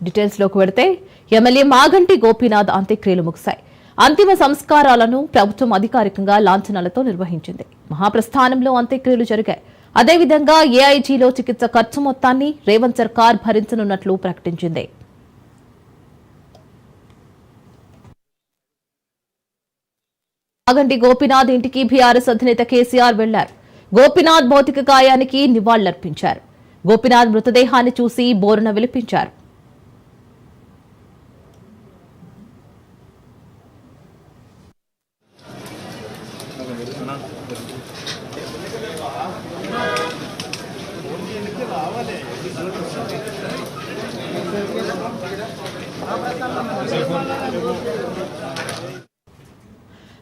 Details లోకి వెడితే MLA Maganti Gopinath అంత్యక్రియలు ముగిశాయి. అంతిమ సంస్కారాలను ప్రభుత్వం అధికారికంగా లాంఛనాలతో నిర్వహించింది. మహాప్రస్థానంలో అంత్యక్రియలు జరిగాయి. అదేవిధంగా ఏఐజీలో చికిత్స ఖర్చు మొత్తాన్ని రేవంత్ సర్కార్ భరించనున్నట్లు ప్రకటించింది. మాగంటి గోపీనాథ్ ఇంటికి బీఆర్ఎస్ అధినేత కేసీఆర్ వెళ్లారు. గోపీనాథ్ భౌతిక కాయానికి నివాళులర్పించారు. గోపీనాథ్ మృతదేహాన్ని చూసి బోరున విలిపించారు.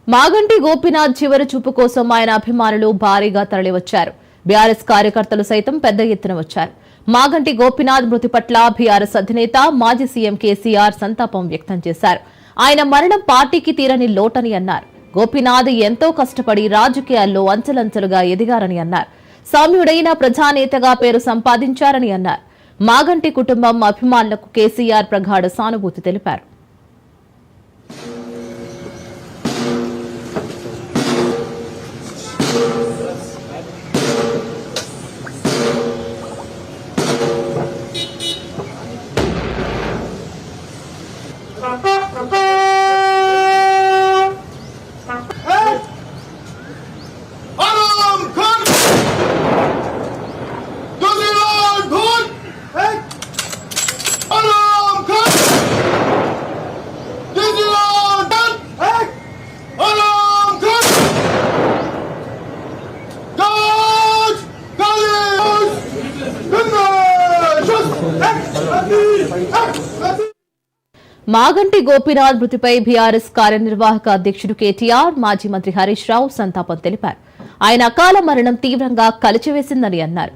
మాగంటి గోపీనాథ్ చివరి చూపు కోసం ఆయన అభిమానులు భారీగా తరలివచ్చారు. బీఆర్ఎస్ కార్యకర్తలు సైతం పెద్ద ఎత్తున వచ్చారు. మాగంటి గోపీనాథ్ మృతి పట్ల బీఆర్ఎస్ అధినేత మాజీ సీఎం కేసీఆర్ సంతాపం వ్యక్తం చేశారు. ఆయన మరణం పార్టీకి తీరని లోటని అన్నారు. గోపీనాథ్ ఎంతో కష్టపడి రాజకీయాల్లో అంచెలంచెలుగా ఎదిగారని అన్నారు. సౌమ్యుడైన ప్రజానేతగా పేరు సంపాదించారని అన్నారు. మాగంటి కుటుంబం అభిమానులకు కేసీఆర్ ప్రగాఢ సానుభూతి తెలిపారు. మాగంటి గోపీనాథ్ మృతిపై బీఆర్ఎస్ కార్యనిర్వాహక అధ్యక్షుడు కేటీఆర్, మాజీ మంత్రి హరీష్ రావు సంతాపం తెలిపారు. ఆయన అకాల మరణం తీవ్రంగా కలిచివేసిందని అన్నారు.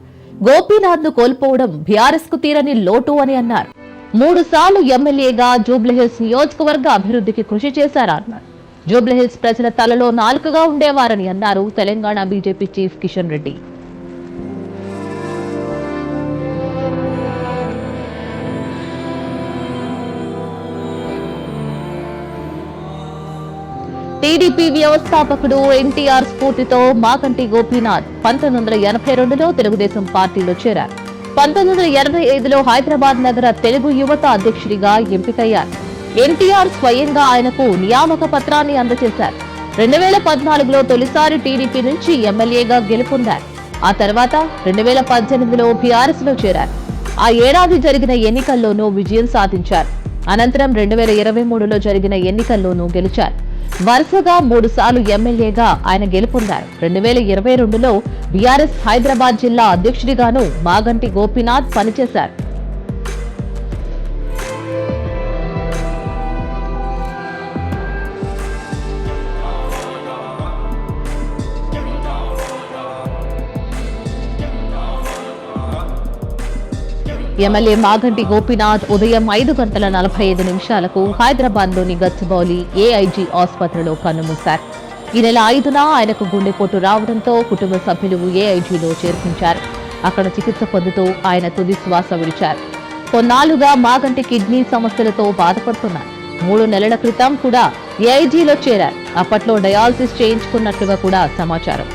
గోపీనాథ్ ను కోల్పోవడం బీఆర్ఎస్ కు తీరని లోటు అని అన్నారు. 3 సార్లు ఎమ్మెల్యేగా జూబ్లీహిల్స్ నియోజకవర్గ అభివృద్ధికి కృషి చేశారన్నారు. జూబ్లీహిల్స్ ప్రజల తలలో నాలుకగా ఉండేవారని అన్నారు Telangana BJP chief Kishan Reddy. TDP వ్యవస్థాపకుడు ఎన్టీఆర్ స్ఫూర్తితో మాగంటి గోపీనాథ్ 1982లో తెలుగుదేశం పార్టీలో చేరారు. 1985లో హైదరాబాద్ నగర తెలుగు యువత అధ్యక్షుడిగా ఎంపికయ్యారు. ఎన్టీఆర్ స్వయంగా ఆయనకు నియామక పత్రాన్ని అందజేశారు. 2014లో తొలిసారి టీడీపీ నుంచి ఎమ్మెల్యేగా గెలుపొందారు. ఆ తర్వాత 2018లో బీఆర్ఎస్ లో చేరారు. ఆ ఏడాది జరిగిన ఎన్నికల్లోనూ విజయం సాధించారు. అనంతరం 2023లో జరిగిన ఎన్నికల్లోనూ గెలిచారు. వరుసగా 3 సార్లు ఎమ్మెల్యేగా ఆయన గెలుపొందారు. 2022లో బీఆర్ఎస్ హైదరాబాద్ జిల్లా అధ్యక్షుడిగాను మాగంటి గోపీనాథ్ పనిచేశారు. ఎమ్మెల్యే మాగంటి గోపీనాథ్ ఉదయం 5:45 హైదరాబాద్లోని గచ్చిబౌలి ఏఐజీ ఆసుపత్రిలో కన్నుమూశారు. ఈ నెల 5న ఆయనకు గుండెపోటు రావడంతో కుటుంబ సభ్యులు ఏఐజీలో చేర్పించారు. అక్కడ చికిత్స పొందుతూ ఆయన తుది శ్వాస విడిచారు. కొన్నాళ్లుగా మాగంటి కిడ్నీ సమస్యలతో బాధపడుతున్నారు. 3 నెలల క్రితం కూడా ఏఐజీలో చేరారు. అప్పట్లో డయాలసిస్ చేయించుకున్నట్లుగా కూడా సమాచారం.